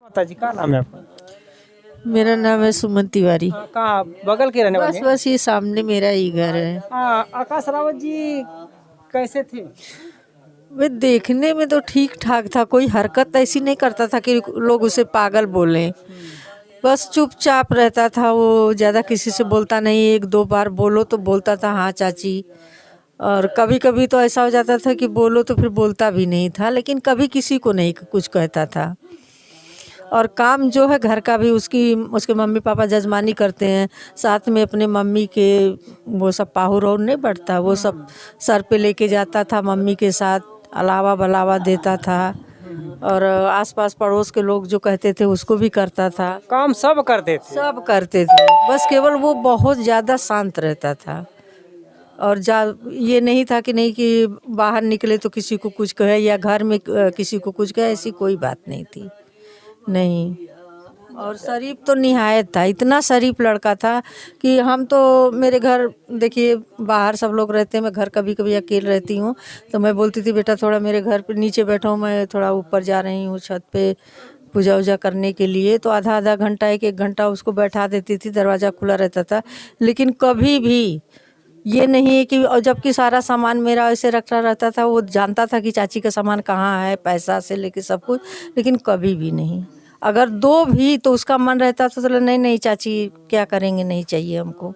माता जी का नाम है आपका? मेरा नाम है सुमन तिवारी। कहाँ बगल के रहने बस वाले हैं? बस ये सामने मेरा ही घर है। आकाश रावत जी कैसे थे? वे देखने में तो ठीक ठाक था, कोई हरकत ऐसी नहीं करता था कि लोग उसे पागल बोलें। बस चुपचाप रहता था वो, ज़्यादा किसी से बोलता नहीं। एक दो बार बोलो तो बोलता था हाँ चाची, और कभी कभी तो ऐसा हो जाता था कि बोलो तो फिर बोलता भी नहीं था, लेकिन कभी किसी को नहीं कुछ कहता था। और काम जो है घर का भी उसके मम्मी पापा जजमानी करते हैं, साथ में अपने मम्मी के वो सब पाहुर और नहीं बढ़ता, वो सब सर पे लेके जाता था मम्मी के साथ, अलावा बलावा देता था। और आसपास पड़ोस के लोग जो कहते थे उसको भी करता था। काम सब करते थे। सब करते थे, बस केवल वो बहुत ज़्यादा शांत रहता था। और ये नहीं था कि नहीं कि बाहर निकले तो किसी को कुछ कहे या घर में किसी को कुछ कहे, ऐसी कोई बात नहीं थी। नहीं, और शरीफ तो निहायत था, इतना शरीफ लड़का था कि हम तो मेरे घर देखिए बाहर सब लोग रहते हैं, मैं घर कभी कभी अकेले रहती हूँ, तो मैं बोलती थी बेटा थोड़ा मेरे घर पे नीचे बैठो, मैं थोड़ा ऊपर जा रही हूँ छत पे पूजा वूजा करने के लिए। तो आधा आधा घंटा एक एक घंटा उसको बैठा देती थी, दरवाज़ा खुला रहता था। लेकिन कभी भी ये नहीं है कि, और जबकि सारा सामान मेरा ऐसे रखा रहता था, वो जानता था कि चाची का सामान कहाँ है, पैसा से लेके सब कुछ, लेकिन कभी भी नहीं। अगर दो भी तो उसका मन रहता था तो नहीं नहीं चाची क्या करेंगे, नहीं चाहिए हमको।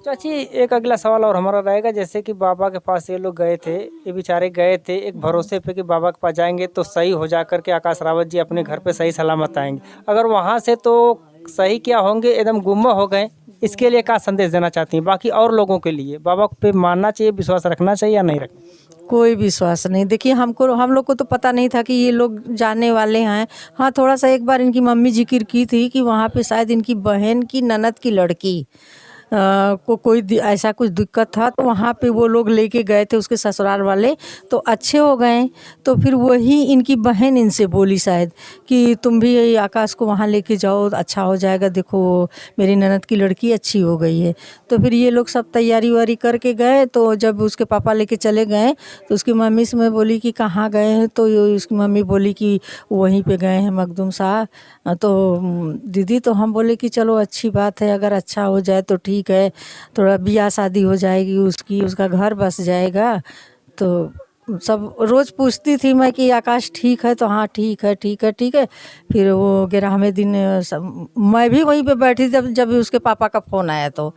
चाची एक अगला सवाल और हमारा रहेगा, जैसे कि बाबा के पास ये लोग गए थे, ये बेचारे गए थे एक भरोसे पे कि बाबा के पास जाएंगे तो सही हो जा करके आकाश रावत जी अपने घर पे सही सलामत आएंगे। अगर वहाँ से तो सही क्या होंगे, एकदम गुम हो गए, इसके लिए क्या संदेश देना चाहती हैं बाकी और लोगों के लिए? बाबा पे मानना चाहिए, विश्वास रखना चाहिए या नहीं रखना? कोई विश्वास नहीं। देखिए हम लोग को तो पता नहीं था कि ये लोग जाने वाले हैं। हाँ, थोड़ा सा एक बार इनकी मम्मी जिक्र की थी कि वहाँ पे शायद इनकी बहन की ननद की लड़की को कोई ऐसा कुछ दिक्कत था, तो वहाँ पे वो लोग लेके गए थे उसके ससुराल वाले, तो अच्छे हो गए। तो फिर वही इनकी बहन इनसे बोली शायद कि तुम भी आकाश को वहाँ लेके जाओ, अच्छा हो जाएगा, देखो मेरी ननद की लड़की अच्छी हो गई है। तो फिर ये लोग सब तैयारी वारी करके गए। तो जब उसके पापा लेके चले गए तो उसकी मम्मी से मैं बोली कि कहाँ गए हैं, तो उसकी मम्मी बोली कि वहीं पे गए हैं मखदूम साहब। तो दीदी तो हम बोले कि चलो अच्छी बात है, अगर अच्छा हो जाए तो ठीक है, थोड़ा ब्याह शादी हो जाएगी उसकी, उसका घर बस जाएगा। तो सब रोज़ पूछती थी मैं कि आकाश ठीक है, तो हाँ ठीक है ठीक है ठीक है। फिर वो 11वें दिन मैं भी वहीं पे बैठी थी, जब जब उसके पापा का फ़ोन आया तो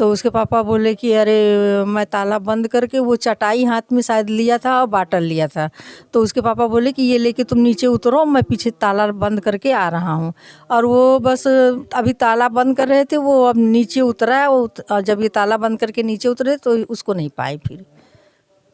उसके पापा बोले कि अरे मैं ताला बंद करके, वो चटाई हाथ में शायद लिया था और बाटल लिया था, तो उसके पापा बोले कि ये लेके तुम नीचे उतरो, मैं पीछे ताला बंद करके आ रहा हूँ। और वो बस अभी ताला बंद कर रहे थे, वो अब नीचे उतरा, और जब ये ताला बंद करके नीचे उतरे तो उसको नहीं पाए। फिर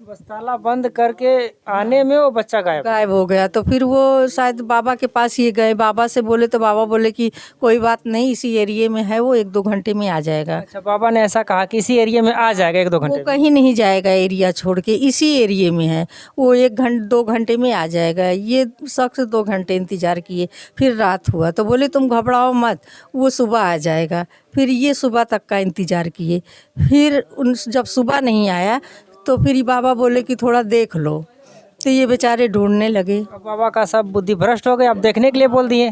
बस ताला बंद करके आने में वो बच्चा गायब। हो गया। तो फिर वो शायद बाबा के पास ये गए, बाबा से बोले तो बाबा बोले कि कोई बात नहीं, इसी एरिए में है, वो 1-2 घंटे में आ जाएगा। अच्छा, बाबा ने ऐसा कहा कि इसी एरिया में आ जाएगा 1-2 वो घंटे में? कहीं नहीं जाएगा एरिया छोड़ के, इसी एरिए में है, वो 1-2 घंटे में आ जाएगा। ये शख्स 2 घंटे इंतजार किए, फिर रात हुआ तो बोले तुम घबराओ मत, वो सुबह आ जाएगा। फिर ये सुबह तक का इंतजार किए, फिर जब सुबह नहीं आया तो फिर ये बाबा बोले कि थोड़ा देख लो, तो ये बेचारे ढूंढने लगे। अब बाबा का सब बुद्धि भ्रष्ट हो गए, अब देखने के लिए बोल दिए।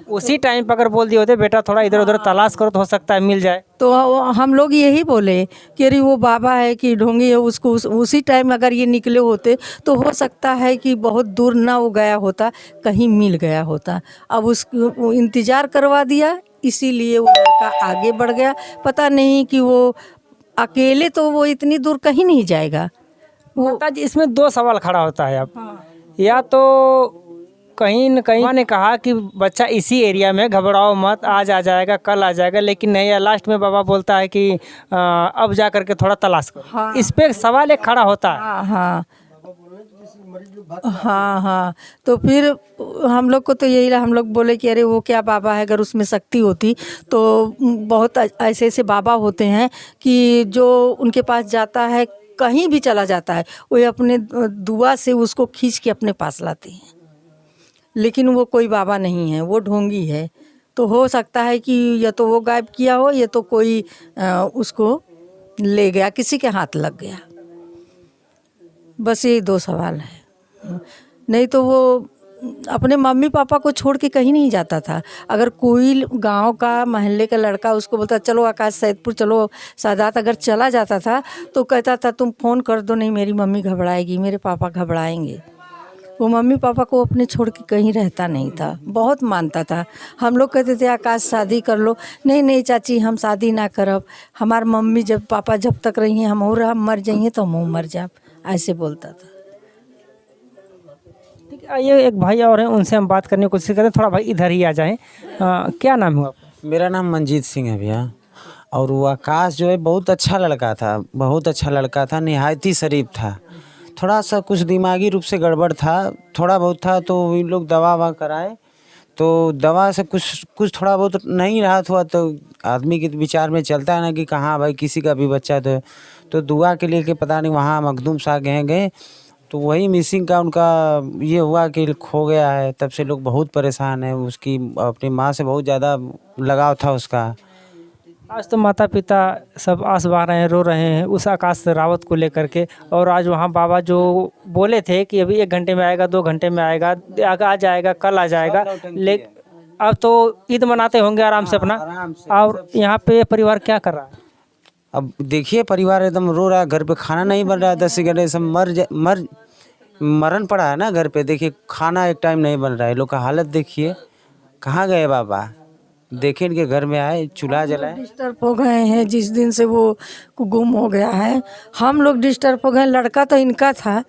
उसी टाइम पर अगर बोल दिए होते बेटा थोड़ा इधर उधर तलाश करो तो हो सकता है मिल जाए। तो हम लोग यही बोले कि अरे वो बाबा है कि ढोंगी है, उसको उसी टाइम अगर ये निकले होते तो हो सकता है कि बहुत दूर ना वो गया होता, कहीं मिल गया होता। अब वो इंतज़ार करवा दिया, इसीलिए वो लड़का आगे बढ़ गया। पता नहीं कि वो अकेले तो वो इतनी दूर कहीं नहीं जाएगा। माता जी इसमें 2 सवाल खड़ा होता है अब। या तो कहीं न कहीं माँ ने कहा कि बच्चा इसी एरिया में, घबराओ मत, आज आ जाएगा कल आ जाएगा, लेकिन नहीं, या लास्ट में बाबा बोलता है कि अब जा करके थोड़ा तलाश करो। हाँ। इस पे सवाल एक खड़ा होता है। हाँ हाँ हाँ हाँ। तो फिर हम लोग को तो यही रहा, हम लोग बोले कि अरे वो क्या बाबा है, अगर उसमें शक्ति होती तो बहुत ऐसे ऐसे बाबा होते हैं कि जो उनके पास जाता है कहीं भी चला जाता है, वो अपने दुआ से उसको खींच के अपने पास लाते हैं। लेकिन वो कोई बाबा नहीं है, वो ढोंगी है। तो हो सकता है कि या तो वो गायब किया हो, या तो कोई उसको ले गया, किसी के हाथ लग गया। बस ये 2 सवाल है। नहीं तो वो अपने मम्मी पापा को छोड़ के कहीं नहीं जाता था। अगर कोई गांव का मोहल्ले का लड़का उसको बोलता चलो आकाश सैदपुर चलो सादात, अगर चला जाता था तो कहता था तुम फ़ोन कर दो, नहीं मेरी मम्मी घबराएगी, मेरे पापा घबराएंगे। वो मम्मी पापा को अपने छोड़ के कहीं रहता नहीं था, बहुत मानता था। हम लोग कहते थे आकाश शादी कर लो, नहीं नहीं चाची हम शादी ना करब, हमार मम्मी जब पापा जब तक रही हैं हम और हम मर जाइए तो हम मर जाब, ऐसे बोलता था। ठीक है, आइए एक भाई और हैं, उनसे हम बात करने की कोशिश करें। थोड़ा भाई इधर ही आ जाएं। क्या नाम है आपका? मेरा नाम मंजीत सिंह है भैया। और वो आकाश जो है बहुत अच्छा लड़का था, बहुत अच्छा लड़का था, निहायत ही शरीफ था। थोड़ा सा कुछ दिमागी रूप से गड़बड़ था, थोड़ा बहुत था, तो इन लोग दवा ववा कराए तो दवा से कुछ थोड़ा बहुत नहीं रहा था। तो आदमी के विचार में चलता है ना कि कहाँ भाई किसी का भी बच्चा तो दुआ के लिए कि पता नहीं वहाँ मखदूम शाह गए तो वही मिसिंग का उनका ये हुआ कि खो गया है। तब से लोग बहुत परेशान हैं। उसकी अपनी माँ से बहुत ज़्यादा लगाव था उसका। आज तो माता पिता सब आस बहा रहे हैं, रो रहे हैं उस आकाश रावत को लेकर के। और आज वहाँ बाबा जो बोले थे कि अभी 1 घंटे में आएगा, 2 घंटे में आएगा, आ जाएगा, कल आ जाएगा, लेकिन अब तो ईद मनाते होंगे आराम से अपना। आराम से। और यहाँ पे परिवार क्या कर रहा है? अब देखिए परिवार एकदम रो रहा है, घर पे खाना नहीं बन रहा है, 10 घंटे सब मरण पड़ा है ना घर पे। देखिए खाना एक टाइम नहीं बन रहा है, लोग का हालत देखिए। कहाँ गए बाबा? देखे इनके घर में आए, चूल्हा जलाए। डिस्टर्ब हो गए हैं जिस दिन से वो गुम हो गया है, हम लोग डिस्टर्ब हो गए। लड़का तो इनका था,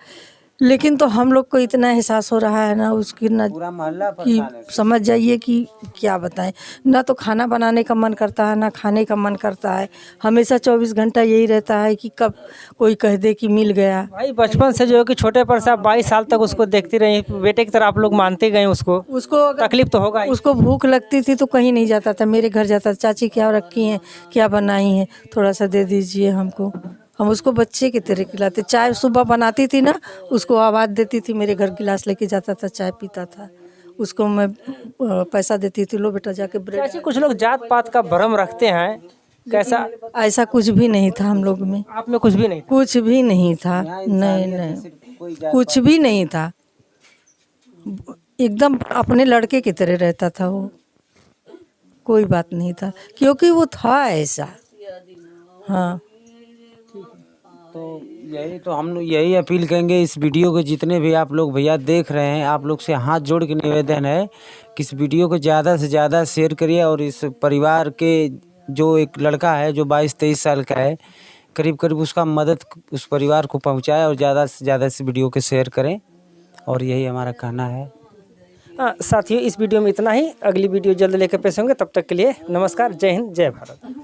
लेकिन तो हम लोग को इतना एहसास हो रहा है ना उसकी, ना पूरा मोहल्ला कि परेशान है। समझ जाइए कि क्या बताएं। ना तो खाना बनाने का मन करता है, ना खाने का मन करता है। हमेशा 24 घंटा यही रहता है कि कब कोई कह दे कि मिल गया। भाई बचपन से जो है कि छोटे पर से आप 22 साल तक उसको देखती रही, बेटे की तरह आप लोग मानते गए उसको अगर तकलीफ तो होगा ही। उसको भूख लगती थी तो कहीं नहीं जाता था, मेरे घर जाता था, चाची क्या रखी हैं, क्या बनाई हैं, थोड़ा सा दे दीजिए हमको। हम उसको बच्चे की तरह खिलाते। चाय सुबह बनाती थी ना, उसको आवाज़ देती थी, मेरे घर गिलास लेके जाता था, चाय पीता था। उसको मैं पैसा देती थी, लो बेटा जाके ब्रेड। चाची कुछ लोग जात पात का भ्रम रखते हैं, कैसा? ऐसा कुछ भी नहीं था हम लोग में, आप में कुछ भी नहीं? कुछ भी नहीं था। नहीं नहीं कुछ भी नहीं था, एकदम अपने लड़के की तरह रहता था वो, कोई बात नहीं था, क्योंकि वो था ऐसा। हाँ तो यही तो हम लोग यही अपील करेंगे, इस वीडियो को जितने भी आप लोग भैया देख रहे हैं, आप लोग से हाथ जोड़ के निवेदन है कि इस वीडियो को ज़्यादा से ज़्यादा शेयर करिए। और इस परिवार के जो एक लड़का है जो 22-23 साल का है, करीब करीब उसका मदद उस परिवार को पहुंचाए और ज़्यादा से ज़्यादा इस वीडियो को शेयर करें। और यही हमारा कहना है। साथियों इस वीडियो में इतना ही। अगली वीडियो जल्द लेकर पेश होंगे, तब तक के लिए नमस्कार, जय हिंद, जय भारत।